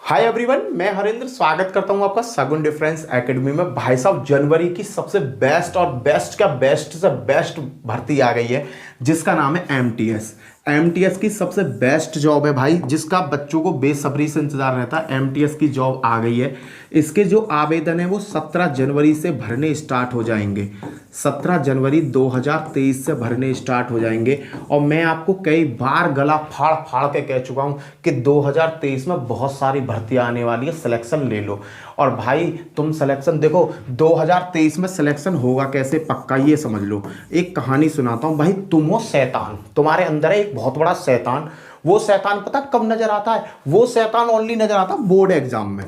Hi everyone, मैं हरेंद्र स्वागत करता हूं आपका सगुन डिफरेंस एकेडमी में। भाई साहब, जनवरी की सबसे बेस्ट और बेस्ट क्या बेस्ट से बेस्ट भर्ती आ गई है जिसका नाम है एमटीएस। एमटीएस की सबसे बेस्ट जॉब है भाई, जिसका बच्चों को बेसब्री से इंतजार रहता है। एमटीएस की जॉब आ गई है। इसके जो आवेदन है वो 17 जनवरी से भरने स्टार्ट हो जाएंगे। 17 जनवरी 2023 से भरने स्टार्ट हो जाएंगे। और मैं आपको कई बार गला फाड़ फाड़ के कह चुका हूं कि 2023 में बहुत सारी भर्तियां आने वाली है, सिलेक्शन ले लो। और भाई तुम सिलेक्शन देखो, 2023 में सिलेक्शन होगा कैसे पक्का ये समझ लो। एक कहानी सुनाता हूं भाई। तुम हो शैतान, तुम्हारे अंदर है एक बहुत बड़ा शैतान। वो शैतान पता कब नजर आता है? वो शैतान ओनली नजर आता है बोर्ड एग्जाम में।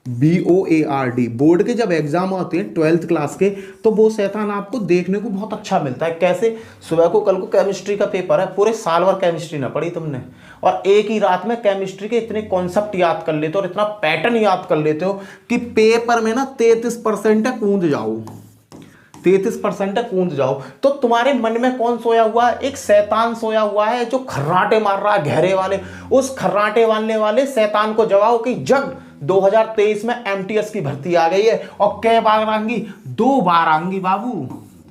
BOARD, बोर्ड के जब एग्जाम होते हैं 12th क्लास के, तो वो शैतान आपको देखने को बहुत अच्छा मिलता है। कैसे? सुबह को कल को केमिस्ट्री का पेपर है, पूरे साल भर केमिस्ट्री ना पढ़ी तुमने, और एक ही रात में केमिस्ट्री के इतने कॉन्सेप्ट याद कर लेते हो और इतना पैटर्न याद कर लेते हो कि पेपर में ना 33% है, कूद जाओ। 33% है, कूद जाओ। तो तुम्हारे मन में कौन सोया हुआ है? एक शैतान सोया हुआ है जो खर्राटे मार रहा है गहरे वाले। उस खर्राटे मारने वाले शैतान को जगाओ कि जग 2023 में एमटीएस की भर्ती आ गई है। और कै बार आएंगी? 2 बार आएंगी बाबू।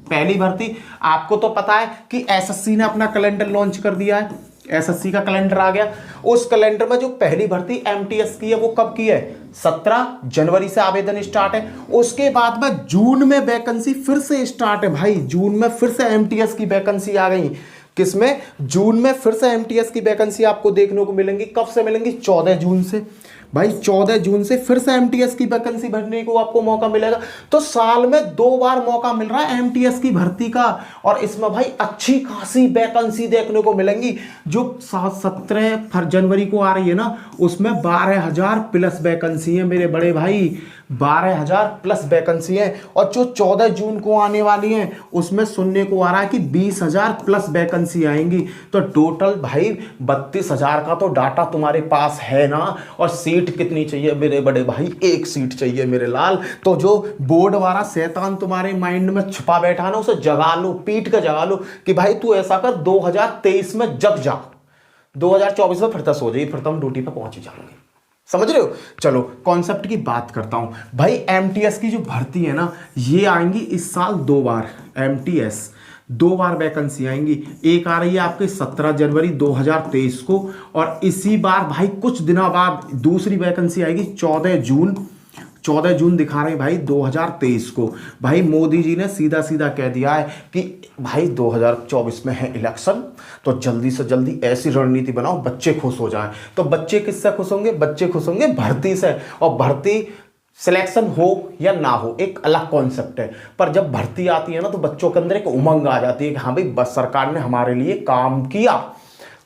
पहली भर्ती आपको तो पता है कि एसएससी ने अपना कैलेंडर लॉन्च कर दिया है। एसएससी का कैलेंडर आ गया। उस कैलेंडर में जो पहली भर्ती एमटीएस की है वो कब की है? 17 जनवरी से आवेदन स्टार्ट है। उसके बाद में जून में वैकेंसी फिर से स्टार्ट है भाई। जून में फिर से एमटीएस की वैकेंसी आ गई। किसमें? जून में फिर से एमटीएस की वैकेंसी आपको देखने को मिलेंगी। कब से मिलेंगी? 14 जून से। भाई 14 जून से फिर से एमटीएस की वैकेंसी भरने को आपको मौका मिलेगा। तो साल में 2 बार मौका मिल रहा है एमटीएस की भर्ती का। और इसमें भाई अच्छी खासी वैकेंसी देखने को मिलेंगी। जो 17 जनवरी को आ रही है ना, उसमें 12,000 प्लस वैकेंसी है मेरे बड़े भाई। 12,000 प्लस वैकेंसी है। और जो 14 जून को आने वाली है उसमें सुनने को आ रहा है कि 20,000 प्लस वैकेंसी आएंगी। तो टोटल भाई 32,000 का तो डाटा तुम्हारे पास है ना। और सीट कितनी चाहिए मेरे बड़े भाई? 1 सीट चाहिए मेरे लाल। तो जो बोर्ड वाला शैतान तुम्हारे माइंड में छुपा बैठा ना, उसे जगा लो, पीट कर जगा लो कि भाई तू ऐसा कर, 2023 में जग जा। 2024 में फिर तो सो जाइए, फिर तो हम ड्यूटी पे पहुंच ही जाएंगे। समझ रहे हो? चलो कॉन्सेप्ट की बात करता हूं भाई। एमटीएस की जो भर्ती है ना, ये आएंगी इस साल 2 बार। एमटीएस 2 बार वैकेंसी आएंगी। एक आ रही है आपके 17 जनवरी 2023 को, और इसी बार भाई कुछ दिनों बाद दूसरी वैकेंसी आएगी 14 जून। 14 जून दिखा रहे हैं भाई 2023 को। भाई मोदी जी ने सीधा सीधा कह दिया है कि भाई 2024 में है इलेक्शन, तो जल्दी से जल्दी ऐसी रणनीति बनाओ बच्चे खुश हो जाएं। तो बच्चे किससे खुश होंगे? बच्चे खुश होंगे भर्ती से। और भर्ती सिलेक्शन हो या ना हो एक अलग कॉन्सेप्ट है, पर जब भर्ती आती है ना तो बच्चों के अंदर एक उमंग आ जाती है कि हाँ भाई बस सरकार ने हमारे लिए काम किया।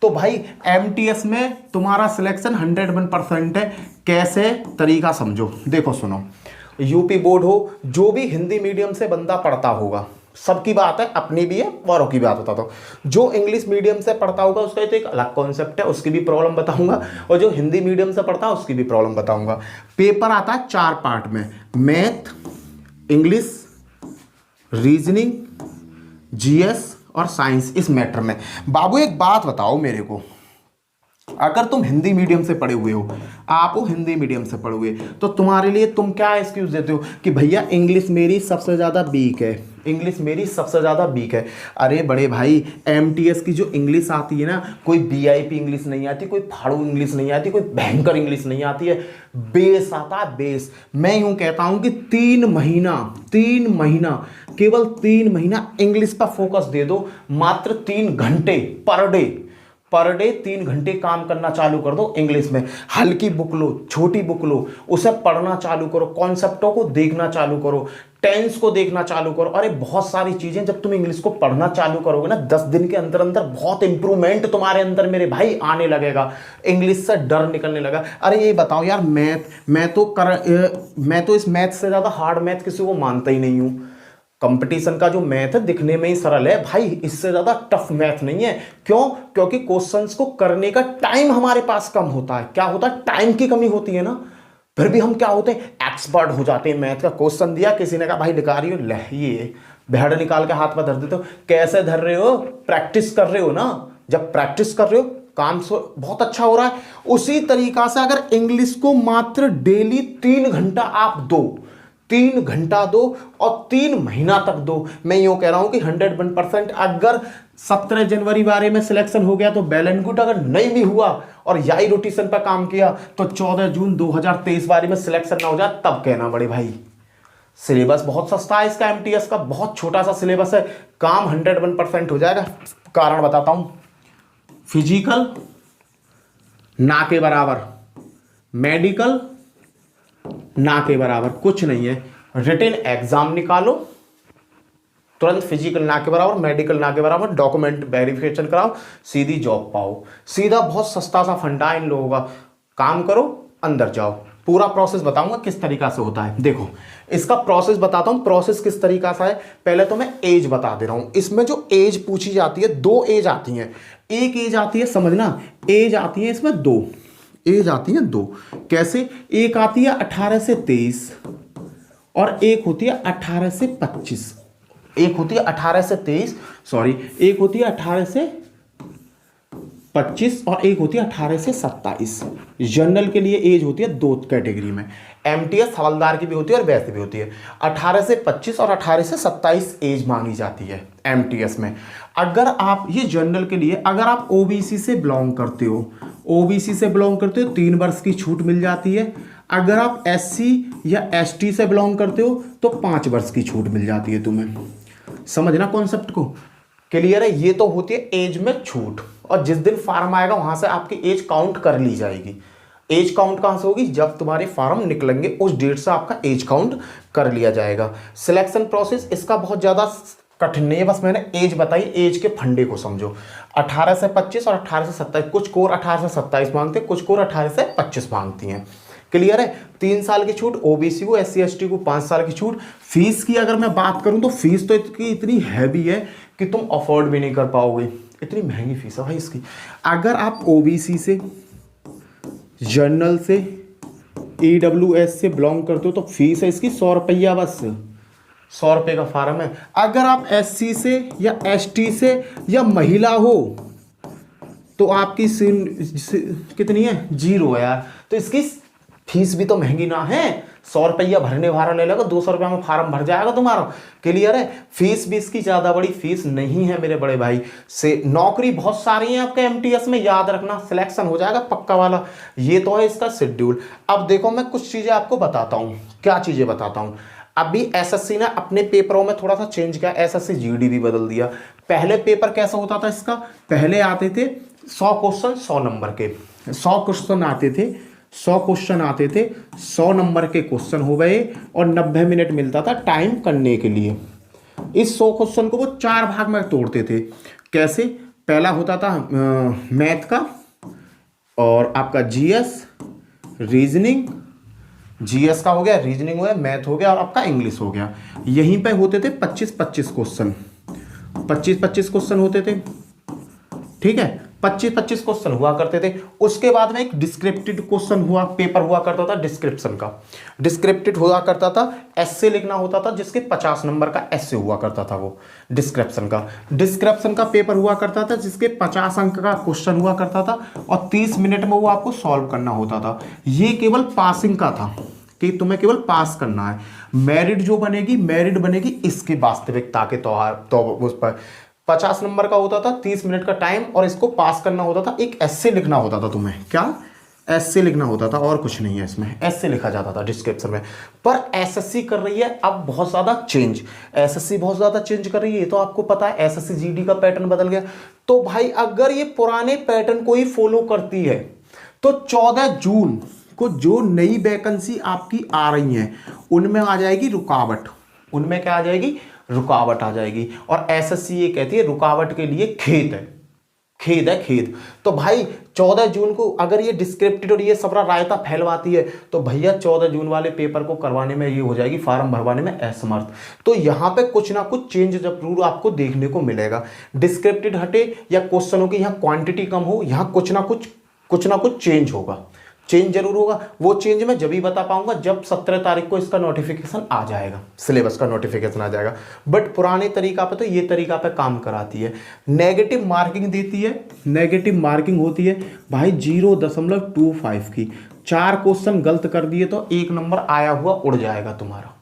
तो भाई एमटीएस में तुम्हारा सिलेक्शन 101% है। कैसे? तरीका समझो, देखो सुनो। यूपी बोर्ड हो, जो भी हिंदी मीडियम से बंदा पढ़ता होगा, सबकी बात है, अपनी भी है औरों की बात बताता हूँ। जो इंग्लिश मीडियम से पढ़ता होगा उसका तो एक अलग कॉन्सेप्ट है, उसकी भी प्रॉब्लम बताऊंगा। और जो हिंदी मीडियम से पढ़ता है उसकी भी प्रॉब्लम बताऊंगा। पेपर आता है 4 पार्ट में: मैथ, इंग्लिश, रीजनिंग, जीएस और साइंस। इस मैटर में बाबू एक बात बताओ मेरे को, अगर तुम हिंदी मीडियम से पढ़े हुए हो, आप हो हिंदी मीडियम से पढ़े हुए, तो तुम्हारे लिए तुम क्या एक्सक्यूज देते हो कि भैया इंग्लिश मेरी सबसे ज़्यादा वीक है, इंग्लिश मेरी सबसे ज़्यादा वीक है। अरे बड़े भाई, एमटीएस की जो इंग्लिश आती है ना, कोई वीआईपी इंग्लिश नहीं आती, कोई फाड़ू इंग्लिश नहीं आती, कोई भयंकर इंग्लिश नहीं आती है। बेस आता है, बेस। मैं यूं कहता हूं कि 3 महीना केवल 3 महीना इंग्लिश पर फोकस दे दो। मात्र 3 घंटे पर डे 3 घंटे काम करना चालू कर दो इंग्लिश में। हल्की बुक लो, छोटी बुक लो, उसे पढ़ना चालू करो, कॉन्सेप्टों को देखना चालू करो, टेंस को देखना चालू करो। अरे बहुत सारी चीजें जब तुम इंग्लिश को पढ़ना चालू करोगे ना, 10 दिन के अंदर अंदर बहुत इंप्रूवमेंट तुम्हारे अंदर मेरे भाई आने लगेगा। इंग्लिश से डर निकलने लगा। अरे ये बताओ यार, मैं तो इस मैथ से ज्यादा हार्ड मैथ किसी को मानता ही नहीं हूं। कंपटीशन का जो मैथ है दिखने में ही सरल है भाई, इससे ज्यादा टफ मैथ नहीं है। क्यों? क्योंकि क्वेश्चंस को करने का टाइम हमारे पास कम होता है। क्या होता है? टाइम की कमी होती है ना। फिर भी हम क्या होते हैं? एक्सपर्ट हो जाते हैं। मैथ का क्वेश्चन दिया, किसी ने कहा भाई लिखा रही हो, ले ये भेड़ निकाल के हाथ पर धर देते हो। कैसे धर रहे हो? प्रैक्टिस कर रहे हो ना। जब प्रैक्टिस कर रहे हो काम बहुत अच्छा हो रहा है। उसी तरीका से अगर इंग्लिश को मात्र डेली 3 घंटा आप दो, 3 घंटा दो और 3 महीना तक दो, मैं यूं कह रहा हूं कि 101%। अगर 17 जनवरी बारे में सिलेक्शन हो गया तो वेल एंड गुड, अगर नहीं भी हुआ और याई रोटेशन पर काम किया तो 14 जून 2023 बारे में सिलेक्शन ना हो जाए तब कहना बड़े भाई। सिलेबस बहुत सस्ता है इसका, एमटीएस का बहुत छोटा सा सिलेबस है, काम 101% हो जाएगा। कारण बताता हूं, फिजिकल ना के बराबर, मेडिकल ना के बराबर कुछ नहीं है। रिटन एग्जाम निकालो, तुरंत फिजिकल ना के बराबर, मेडिकल ना के बराबर, डॉक्यूमेंट वेरिफिकेशन कराओ, सीधी जॉब पाओ। सीधा बहुत सस्ता सा फंडा इन लोगों का, काम करो अंदर जाओ। पूरा प्रोसेस बताऊंगा किस तरीका से होता है। देखो इसका प्रोसेस बताता हूं, प्रोसेस किस तरीका से है। पहले तो मैं एज बता दे रहा हूं। इसमें जो एज पूछी जाती है, 2 एज आती हैं। एक एज आती है, समझना, एज आती है इसमें 2 एज आती है 2। कैसे? एक आती है 18 से 23 और एक होती है 18 से 25। एक होती है 18 से 23, सॉरी, एक होती है 18 से 25 और एक होती है 18 से 27। जनरल के लिए एज होती है 2 कैटेगरी में। एमटीएस हवलदार की भी होती है और वैसे भी होती है। 18 से 25 और 18 से 27 एज मांगी जाती है एमटीएस में। अगर आप, ये जनरल के लिए, अगर आप ओबीसी से बिलोंग करते हो, ओबीसी से बिलोंग करते हो 3 वर्ष की छूट मिल जाती है। अगर आप एससी या एसटी से बिलोंग करते हो तो 5 वर्ष की छूट मिल जाती है तुम्हें। समझना कॉन्सेप्ट को, क्लियर है? ये तो होती है एज में छूट, और जिस दिन फार्म आएगा वहां से आपकी एज काउंट कर ली जाएगी। एज काउंट कहां से होगी? जब तुम्हारे फार्म निकलेंगे उस डेट से आपका एज काउंट कर लिया जाएगा। सिलेक्शन प्रोसेस इसका बहुत ज्यादा कठिन नहीं है, बस मैंने एज बताई, एज के फंडे को समझो। 18 से 25 और 18 से 27, कुछ कोर 18 से 27 मांगते हैं, कुछ कोर 18 से 25 मांगती हैं। क्लियर है? 3 साल की छूट ओबीसी को, एससी एसटी को 5 साल की छूट। फीस की अगर मैं बात करूं तो फीस तो इसकी इतनी हैवी है कि तुम अफोर्ड भी नहीं कर पाओगे, इतनी महंगी फीस है भाई इसकी। अगर आप ओबीसी से, जनरल से, ईडब्ल्यूएस से बिलोंग करते हो तो फीस है इसकी 100 रुपया, बस 100 रुपये का फार्म है। अगर आप एससी से या एसटी से या महिला हो तो आपकी कितनी है? 0 है यार। तो इसकी फीस भी तो महंगी ना है। 100 रुपया भरने वाला ले लेगा, 200 रुपया में फार्म भर जाएगा तुम्हारा। क्लियर है? फीस भी इसकी ज्यादा बड़ी फीस नहीं है मेरे बड़े भाई। से नौकरी बहुत सारी है आपके एमटीएस में, याद रखना, सिलेक्शन हो जाएगा पक्का वाला। ये तो है इसका शेड्यूल। अब देखो मैं कुछ चीजें आपको बताता हूं। क्या चीजें बताता हूं? अभी एसएससी ने अपने पेपरों में थोड़ा सा चेंज किया, एसएससी जीडी भी बदल दिया। पहले पेपर कैसा होता था इसका? पहले आते थे 100 क्वेश्चन 100 नंबर के, 100 क्वेश्चन आते थे, 100 क्वेश्चन आते थे, 100 नंबर के क्वेश्चन हो गए और 90 मिनट मिलता था टाइम करने के लिए। इस 100 क्वेश्चन को वो 4 भाग में तोड़ते थे। कैसे? पहला होता था मैथ का, और आपका जीएस, रीजनिंग, जीएस का हो गया, रीजनिंग हो गया, मैथ हो गया और आपका इंग्लिश हो गया। यहीं पे होते थे 25-25 क्वेश्चन, 25-25 क्वेश्चन होते थे। ठीक है, 25-25 क्वेश्चन हुआ करते थे। उसके बाद में एक डिस्क्रिप्टिव क्वेश्चन हुआ, पेपर हुआ करता था डिस्क्रिप्शन का। डिस्क्रिप्टिव हुआ करता था, एस्से लिखना होता था, जिसके 50 नंबर का एस्से हुआ करता था वो डिस्क्रिप्शन का। डिस्क्रिप्शन का पेपर हुआ करता था जिसके 50 अंक का क्वेश्चन हुआ करता था और 30 मिनट में वो आपको सॉल्व करना होता था। ये केवल पासिंग का था कि तुम्हें केवल पास करना है। मेरिट जो बनेगी, मेरिट बनेगी इसके वास्तविकता के तो उस पर 50 नंबर का होता था, 30 मिनट का टाइम, और इसको पास करना होता था। एक एस्से लिखना होता था तुम्हें। क्या? एस्से लिखना होता था, और कुछ नहीं है इसमें, एस्से लिखा जाता था डिस्क्रिप्शन में। पर एसएससी कर रही है अब बहुत ज्यादा चेंज, एसएससी बहुत ज्यादा चेंज कर रही है, ये तो आपको पता है। एसएससी जीडी का पैटर्न बदल गया। तो भाई अगर ये पुराने पैटर्न को ही फॉलो करती है तो 14 जून को जो नई वैकेंसी आपकी आ रही है उनमें आ जाएगी रुकावट। उनमें क्या आ जाएगी? रुकावट आ जाएगी। और एसएससी ये कहती है रुकावट के लिए खेद है, खेद है, खेद। तो भाई 14 जून को अगर ये डिस्क्रिप्टिव और ये सब रायता फैलवाती है तो भैया 14 जून वाले पेपर को करवाने में ये हो जाएगी, फार्म भरवाने में असमर्थ। तो यहाँ पे कुछ ना कुछ चेंज जरूर आपको देखने को मिलेगा। डिस्क्रिप्टिव हटे या क्वेश्चनों की यहाँ क्वांटिटी कम हो, यहाँ कुछ ना कुछ चेंज होगा। चेंज जरूर होगा। वो चेंज मैं जब ही बता पाऊंगा जब 17 तारीख को इसका नोटिफिकेशन आ जाएगा, सिलेबस का नोटिफिकेशन आ जाएगा। बट पुराने तरीका पे तो ये तरीका पे काम कराती है, नेगेटिव मार्किंग देती है। नेगेटिव मार्किंग होती है भाई 0.25 की। 4 क्वेश्चन गलत कर दिए तो 1 नंबर आया हुआ उड़ जाएगा तुम्हारा,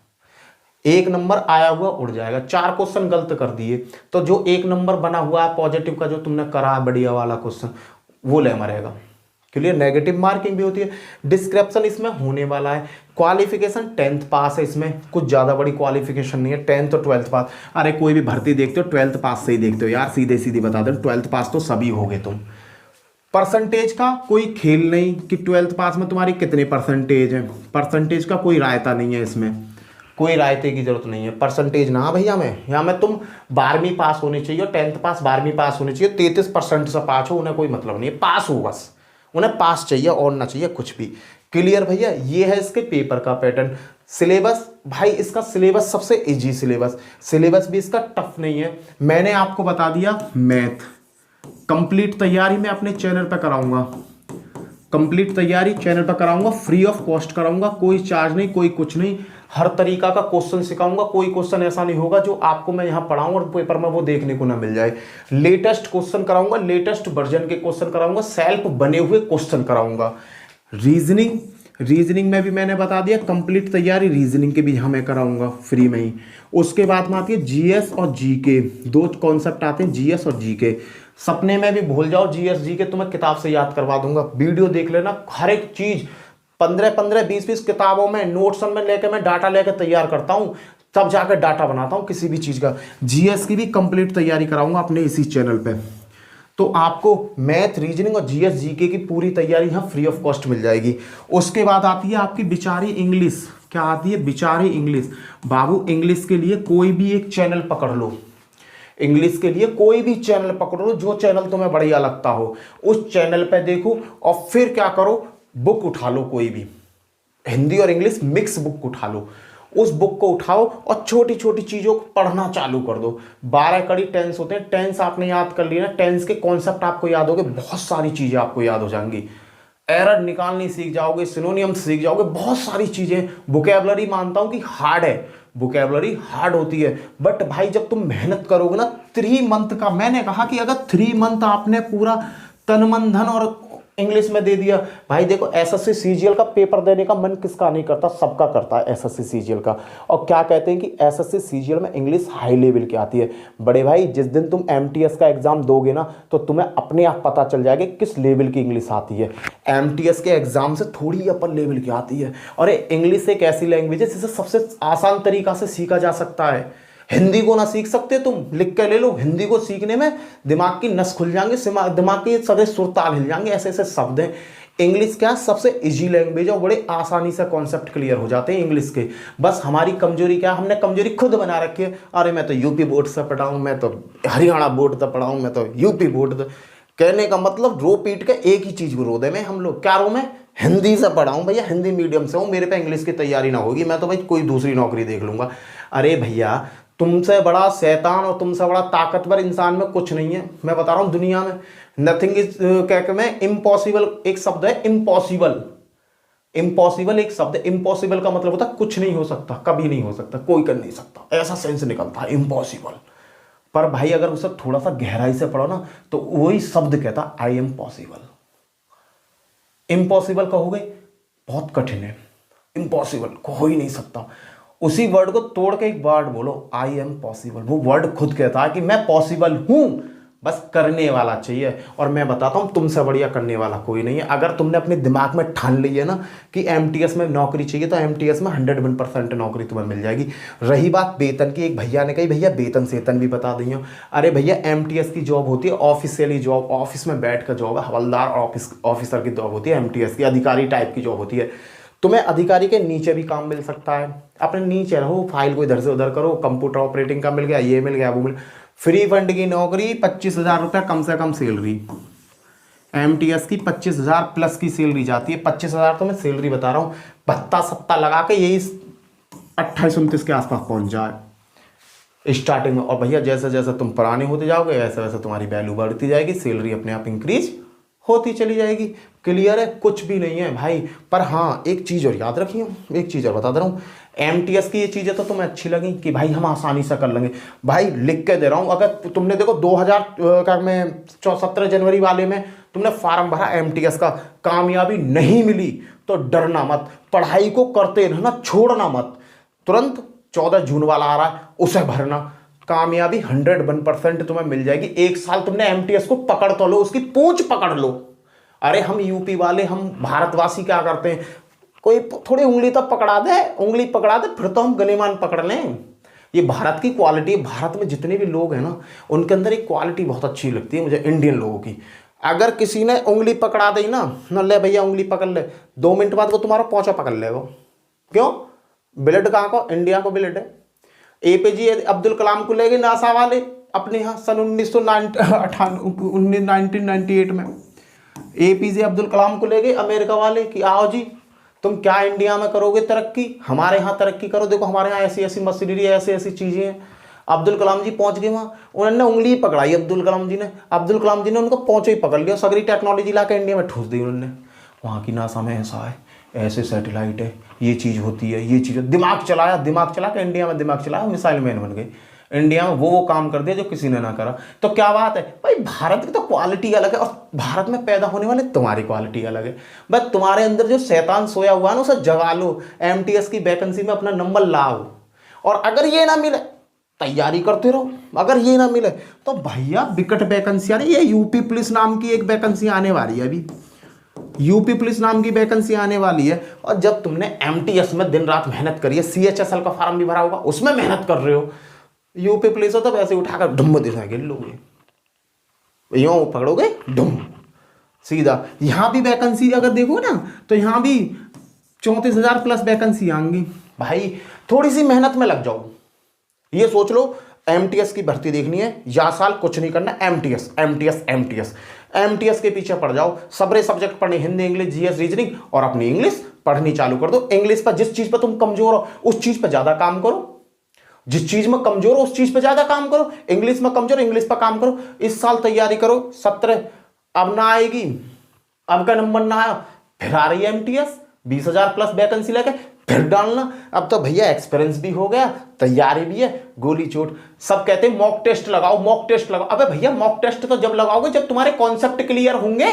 1 नंबर आया हुआ उड़ जाएगा। 4 क्वेश्चन गलत कर दिए तो जो 1 नंबर बना हुआ है पॉजिटिव का, जो तुमने करा है बढ़िया वाला क्वेश्चन, वो ले मरेगा। क्लियर। नेगेटिव मार्किंग भी होती है। डिस्क्रिप्शन इसमें होने वाला है। क्वालिफिकेशन 10th पास है, इसमें कुछ ज़्यादा बड़ी क्वालिफिकेशन नहीं है, 10th और 12th पास। अरे कोई भी भर्ती देखते हो 12th पास से ही देखते हो यार, सीधे सीधे बता दो 12th पास तो सभी हो गए तुम। परसेंटेज का कोई खेल नहीं कि 12th पास में तुम्हारी कितने परसेंटेज है, परसेंटेज का कोई रायता नहीं है, इसमें कोई रायते की जरूरत नहीं है। परसेंटेज ना भैया में यहाँ में तुम 12वीं पास होनी चाहिए, 10th पास 12वीं पास होनी चाहिए, 33% से पास हो, उन्हें कोई मतलब नहीं है, पास हो बस, उन्हें पास चाहिए और ना चाहिए कुछ भी। क्लियर भैया। ये है इसके पेपर का पैटर्न। सिलेबस भाई इसका सिलेबस सबसे इजी सिलेबस भी इसका टफ नहीं है। मैंने आपको बता दिया मैथ कंप्लीट तैयारी मैं अपने चैनल पर कराऊंगा, कंप्लीट तैयारी चैनल पर कराऊंगा, फ्री ऑफ कॉस्ट कराऊंगा, कोई चार्ज नहीं, कोई कुछ नहीं। हर तरीका का क्वेश्चन सिखाऊंगा, कोई क्वेश्चन ऐसा नहीं होगा जो आपको मैं यहाँ पढ़ाऊं और पेपर में वो देखने को ना मिल जाए। लेटेस्ट क्वेश्चन कराऊंगा, लेटेस्ट वर्जन के क्वेश्चन कराऊंगा, सेल्फ बने हुए क्वेश्चन कराऊंगा। रीजनिंग में भी मैंने बता दिया कंप्लीट तैयारी रीजनिंग के भी हमें कराऊंगा फ्री में ही। उसके बाद में आती है जीएस और जीके, 2 कॉन्सेप्ट आते हैं जीएस और जीके। सपने में भी भूल जाओ जीएस जीके, तुम्हें किताब से याद करवा दूंगा, वीडियो देख लेना। हर एक चीज 15-15 20-20 किताबों में नोट्स में लेके मैं डाटा लेके तैयार करता हूँ, तब जाकर डाटा बनाता हूँ किसी भी चीज का। जीएस की भी कंप्लीट तैयारी कराऊंगा अपने इसी चैनल पे। तो आपको मैथ रीजनिंग और जीएस जीके की पूरी तैयारी यहाँ फ्री ऑफ कॉस्ट मिल जाएगी। उसके बाद आती है आपकी बिचारी इंग्लिश। क्या आती है? बिचारी इंग्लिश। बाबू इंग्लिश के लिए कोई भी एक चैनल पकड़ लो, इंग्लिश के लिए कोई भी चैनल पकड़ लो, जो चैनल तुम्हें बढ़िया लगता हो उस चैनल पे देखो, और फिर क्या करो, बुक उठा लो, कोई भी हिंदी और इंग्लिश मिक्स बुक उठा लो। उस बुक को उठाओ और छोटी छोटी चीजों को पढ़ना चालू कर दो। 12 कड़ी टेंस होते हैं, टेंस आपने याद कर लिया ना, टेंस के कॉन्सेप्ट आपको याद हो गए, बहुत सारी चीजें आपको याद हो जाएंगी। एरर निकालनी सीख जाओगे, सिनोनियम सीख जाओगे, बहुत सारी चीजें। वोकैबुलरी मानता हूं कि हार्ड है, वोकैबुलरी हार्ड होती है, बट भाई जब तुम मेहनत करोगे ना 3 मंथ का, मैंने कहा कि अगर 3 मंथ आपने पूरा तन मन धन और इंग्लिश में दे दिया, भाई देखो एसएससी सीजीएल का पेपर देने का मन किसका नहीं करता, सबका करता है एसएससी सीजीएल का। और क्या कहते हैं कि एसएससी सीजीएल में इंग्लिश हाई लेवल की आती है। बड़े भाई जिस दिन तुम एमटीएस का एग्जाम दोगे ना तो तुम्हें अपने आप पता चल जाएगा किस लेवल की इंग्लिश आती है। एमटीएस के एग्जाम से थोड़ी अपर लेवल की आती है। और इंग्लिश एक ऐसी लैंग्वेज है जिसे सबसे आसान तरीका से सीखा जा सकता है। हिंदी को ना सीख सकते तुम, लिख के ले लो, हिंदी को सीखने में दिमाग की नस खुल जाएंगे, दिमाग के सारे सुरताल हिल जाएंगे, ऐसे ऐसे शब्द हैं। इंग्लिश क्या सबसे इजी लैंग्वेज है और बड़े आसानी से कॉन्सेप्ट क्लियर हो जाते हैं इंग्लिश के। बस हमारी कमजोरी क्या, हमने कमजोरी खुद बना रखी है। अरे मैं तो यूपी बोर्ड से पढ़ा हूँ, मैं तो हरियाणा बोर्ड से पढ़ा हूँ, मैं तो यूपी बोर्ड। कहने का मतलब रो पीट के एक ही चीज को रो दे में हम लोग, क्या रो, मैं हिंदी से पढ़ा हूँ भैया, हिंदी मीडियम से हूँ, मेरे पे इंग्लिश की तैयारी ना होगी, मैं तो भाई कोई दूसरी नौकरी देख लूंगा। अरे भैया तुमसे बड़ा शैतान और तुमसे बड़ा ताकतवर इंसान में कुछ नहीं है। मैं बता रहा हूं दुनिया में नथिंग इज क्या कहते हैं, इम्पॉसिबल एक शब्द है, इम्पॉसिबल। इम्पॉसिबल एक शब्द है, इम्पॉसिबल का मतलब होता है कुछ नहीं हो सकता, कभी नहीं हो सकता, कोई कर नहीं सकता, ऐसा सेंस निकलता है इम्पॉसिबल। पर भाई अगर उसे थोड़ा सा गहराई से पढ़ो ना तो वही शब्द कहता आई एम पॉसिबल। इम्पॉसिबल कहोगे बहुत कठिन है, इम्पॉसिबल हो ही नहीं सकता। उसी वर्ड को तोड़ के एक वर्ड बोलो, आई एम पॉसिबल। वो वर्ड खुद कहता है कि मैं पॉसिबल हूं, बस करने वाला चाहिए। और मैं बताता हूं तुमसे बढ़िया करने वाला कोई नहीं है। अगर तुमने अपने दिमाग में ठान ली है ना कि एमटीएस में नौकरी चाहिए तो एमटीएस में 101% नौकरी तुम्हें मिल जाएगी। रही बात वेतन की, एक भैया ने कही भैया वेतन सेतन भी बता दी हो। अरे भैया एमटीएस की जॉब होती है ऑफिशियली जॉब, ऑफिस में बैठ कर जॉब है, हवलदार ऑफिसर की जॉब होती है। एमटीएस की अधिकारी टाइप की जॉब होती है। तुम्हें अधिकारी के नीचे भी काम मिल सकता है, अपने नीचे रहो, फाइल को इधर से उधर करो, कंप्यूटर ऑपरेटिंग का मिल गया, ये मिल गया, वो मिल। फ्री फंड की नौकरी, 25,000 रुपया कम से कम सैलरी। एमटीएस की 25,000 प्लस की सैलरी जाती है। 25,000 तो मैं सैलरी बता रहा हूँ, भत्ता सत्ता लगा के यही 28-29 के आसपास पहुंच जाए स्टार्टिंग में। और भैया जैसे जैसे तुम पुराने होते जाओगे वैसे वैसे तुम्हारी वैल्यू बढ़ती जाएगी, सैलरी अपने आप इंक्रीज होती चली जाएगी। क्लियर है, कुछ भी नहीं है भाई। पर हाँ एक चीज़ और याद रखिए, एक चीज़ और बता दे रहा हूँ, एमटीएस की ये चीज़ें तो तुम्हें अच्छी लगी कि भाई हम आसानी से कर लेंगे। भाई लिख के दे रहा हूँ, अगर तुमने देखो 2000 का में 17 जनवरी वाले में तुमने फॉर्म भरा एमटीएस का, कामयाबी नहीं मिली तो डरना मत, पढ़ाई को करते रहना, छोड़ना मत। तुरंत 14 जून वाला आ रहा है उसे भरना, कामयाबी 101% तुम्हें मिल जाएगी। एक साल तुमने एमटीएस को पकड़ तो लो, उसकी पूंछ पकड़ लो। अरे हम यूपी वाले, हम भारतवासी क्या करते हैं, कोई थोड़ी उंगली तो पकड़ा दे, उंगली पकड़ा दे फिर तो हम गलेमान पकड़ लें। ये भारत की क्वालिटी है। भारत में जितने भी लोग हैं ना, उनके अंदर एक क्वालिटी बहुत अच्छी लगती है मुझे इंडियन लोगों की। अगर किसी ने उंगली पकड़ा दी ना, ले भैया उंगली पकड़ ले, 2 मिनट बाद वो तुम्हारा पोंछा पकड़ लेगा। क्यों? ब्लड कहाँ को? इंडिया को ब्लड है। एपीजे अब्दुल कलाम को ले गए नासा वाले अपने यहाँ सन 1998 में। एपीजे अब्दुल कलाम को ले गए अमेरिका वाले कि आओ जी तुम क्या इंडिया में करोगे तरक्की, हमारे यहाँ तरक्की करो, देखो हमारे यहाँ ऐसी ऐसी मशीनरी, ऐसी ऐसी चीज़ें हैं। अब्दुल कलाम जी पहुँच गए वहाँ, उन्होंने उंगली पकड़ाई अब्दुल कलाम जी ने उनको पहुँचे ही पकड़ लिया, सगरी टेक्नोलॉजी ला के इंडिया में ठूस दी उन्होंने। वहाँ की नासा में ऐसा है, ऐसे सैटेलाइट है, ये चीज़ होती है, ये चीज़, दिमाग चला के इंडिया में दिमाग चलाया, मिसाइल मैन बन गए। इंडिया में वो काम कर दिया जो किसी ने ना करा। तो क्या बात है भाई, भारत की तो क्वालिटी अलग है और भारत में पैदा होने वाले तुम्हारी क्वालिटी अलग है। बस तुम्हारे अंदर जो शैतान सोया हुआ है ना, उसे जगा लो, एमटीएस की वैकेंसी में अपना नंबर लाओ। और अगर ये ना मिले तैयारी करते रहो, अगर ये ना मिले तो भैया विकट वैकेंसी आ रही है। यूपी पुलिस नाम की एक वैकेंसी आने वाली है, अभी यूपी पुलिस नाम की वैकेंसी आने वाली है। और जब तुमने एमटीएस में दिन रात मेहनत करी है, सीएचएसएल का फॉर्म भी भरा होगा, उसमें मेहनत कर रहे हो, यूपी पुलिस हो तो वैसे उठाकर ढुम दिशा गिर लोगे, यूं पकड़ोगे ढुम सीधा। यहां भी वैकेंसी अगर देखो ना तो यहां भी 34,000 प्लस वैकेंसी आएंगी। भाई थोड़ी सी मेहनत में लग जाओ, ये सोच लो एमटीएस की भर्ती देखनी है या साल कुछ नहीं करना, एमटीएस एमटीएस एमटीएस एमटीएस के पीछे पड़ जाओ। सबरे सब्जेक्ट पढ़ने, हिंदी इंग्लिश जीएस रीजनिंग, और अपनी इंग्लिश पढ़नी चालू कर दो। इंग्लिश पर जिस चीज पर तुम कमजोर हो उस चीज पर ज्यादा काम करो, जिस चीज में कमजोर हो उस चीज पर ज्यादा काम करो। इंग्लिश में कमजोर, इंग्लिश पर काम करो। इस साल तैयारी करो। 17 अब ना आएगी, अब का नंबर ना आया, फिर आ रही है एमटीएस 20,000 प्लस वैकेंसी लेके, फिर डालना। अब तो भैया एक्सपीरियंस भी हो गया, तैयारी भी है, गोली चोट। सब कहते हैं मॉक टेस्ट लगाओ, मॉक टेस्ट लगाओ। अबे भैया मॉक टेस्ट तो जब लगाओगे जब तुम्हारे कॉन्सेप्ट क्लियर होंगे।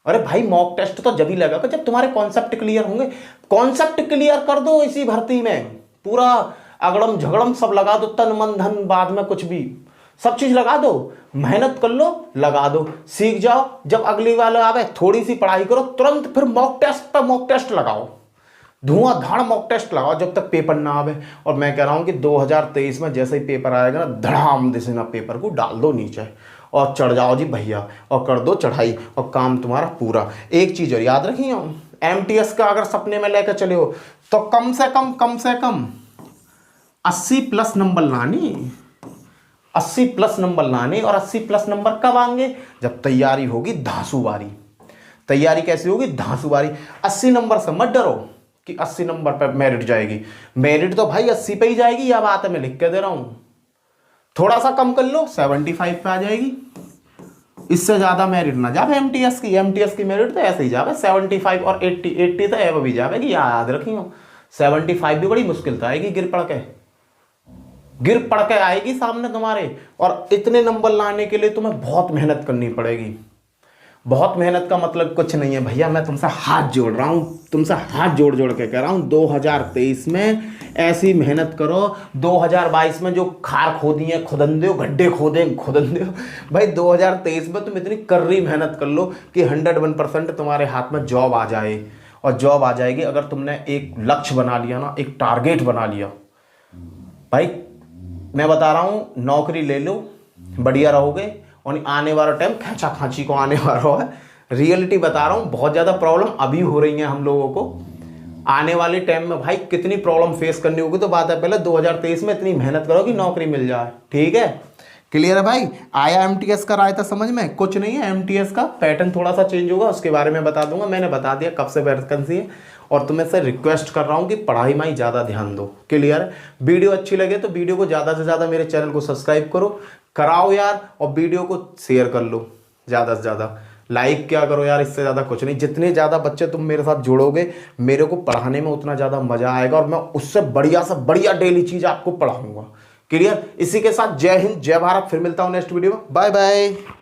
अरे भाई मॉक टेस्ट तो जब ही लगाओगे जब तुम्हारे कॉन्सेप्ट क्लियर होंगे। कॉन्सेप्ट क्लियर कर दो इसी भर्ती में, पूरा अगड़म झगड़म सब लगा दो, तन मन धन बाद में कुछ भी, सब चीज लगा दो, मेहनत कर लो, लगा दो, सीख जाओ। जब अगली वाला आवे थोड़ी सी पढ़ाई करो, तुरंत फिर मॉक टेस्ट पर मॉक टेस्ट लगाओ, धुआंधार मॉक टेस्ट लगाओ जब तक पेपर ना आवे। और मैं कह रहा हूं कि 2023 में जैसे ही पेपर आएगा ना, धड़ाम से ना पेपर को डाल दो नीचे और चढ़ जाओ जी भैया, और कर दो चढ़ाई और काम तुम्हारा पूरा। एक चीज और याद रखिए, एमटीएस का अगर सपने में लेकर चले हो तो कम से कम 80 प्लस नंबर लाने, 80 प्लस नंबर लाने। और 80 प्लस नंबर कब आएंगे? जब तैयारी होगी धांसूबारी। तैयारी कैसी होगी? धांसूबारी। 80 नंबर से मत डरो कि 80 नंबर पर मेरिट जाएगी। मेरिट तो भाई 80 पे ही जाएगी, यह बात है, मैं लिख के दे रहा हूं। थोड़ा सा कम कर लो, 75 पे आ जाएगी। इससे ज्यादा मेरिट ना जाए एमटीएस की मेरिट तो ऐसे ही जाए 75 और 80 तो एव भी जाएगी, याद रखियो। 75 भी बड़ी मुश्किल तो आएगी, गिर पड़ के आएगी सामने तुम्हारे। और इतने नंबर लाने के लिए तुम्हें बहुत मेहनत करनी पड़ेगी। बहुत मेहनत का मतलब कुछ नहीं है भैया, मैं तुमसे हाथ जोड़ रहा हूं, तुमसे हाथ जोड़ जोड़ के कह रहा हूं, 2023 में ऐसी मेहनत करो। 2022 में जो खार खोदी है खुदन दो, गड्ढे खोदे खुदन दो। भाई 2023 में तुम इतनी कर्री मेहनत कर लो कि 101% तुम्हारे हाथ में जॉब आ जाए। और जॉब आ जाएगी अगर तुमने एक लक्ष्य बना लिया ना, एक टारगेट बना लिया। भाई मैं बता रहा हूं, नौकरी ले लो, बढ़िया रहोगे। और आने वाला टाइम खैचा खांची को आने वाला है, रियलिटी बता रहा हूं। बहुत ज्यादा प्रॉब्लम अभी हो रही है हम लोगों को, आने वाले टाइम में भाई कितनी प्रॉब्लम फेस करनी होगी। तो बात है पहले 2023 में इतनी मेहनत करो कि नौकरी मिल जाए। ठीक है, क्लियर है भाई? आया एमटीएस का रायता समझ में? कुछ नहीं है, एमटीएस का पैटर्न थोड़ा सा चेंज होगा, उसके बारे में बता दूंगा। मैंने बता दिया कब से वैकेंसी है। और तुम्हें से रिक्वेस्ट कर रहा हूं कि पढ़ाई में ही ज़्यादा ध्यान दो। क्लियर है? वीडियो अच्छी लगे तो वीडियो को ज़्यादा से ज़्यादा मेरे चैनल को सब्सक्राइब करो, कराओ यार, और वीडियो को शेयर कर लो ज़्यादा से ज़्यादा। लाइक क्या करो यार, इससे ज़्यादा कुछ नहीं। जितने ज़्यादा बच्चे तुम मेरे साथ जुड़ोगे, मेरे को पढ़ाने में उतना ज़्यादा मज़ा आएगा और मैं उससे बढ़िया से बढ़िया डेली चीज़ आपको पढ़ाऊंगा। क्लियर? इसी के साथ जय हिंद, जय भारत। फिर मिलता हूँ नेक्स्ट वीडियो में। Bye bye.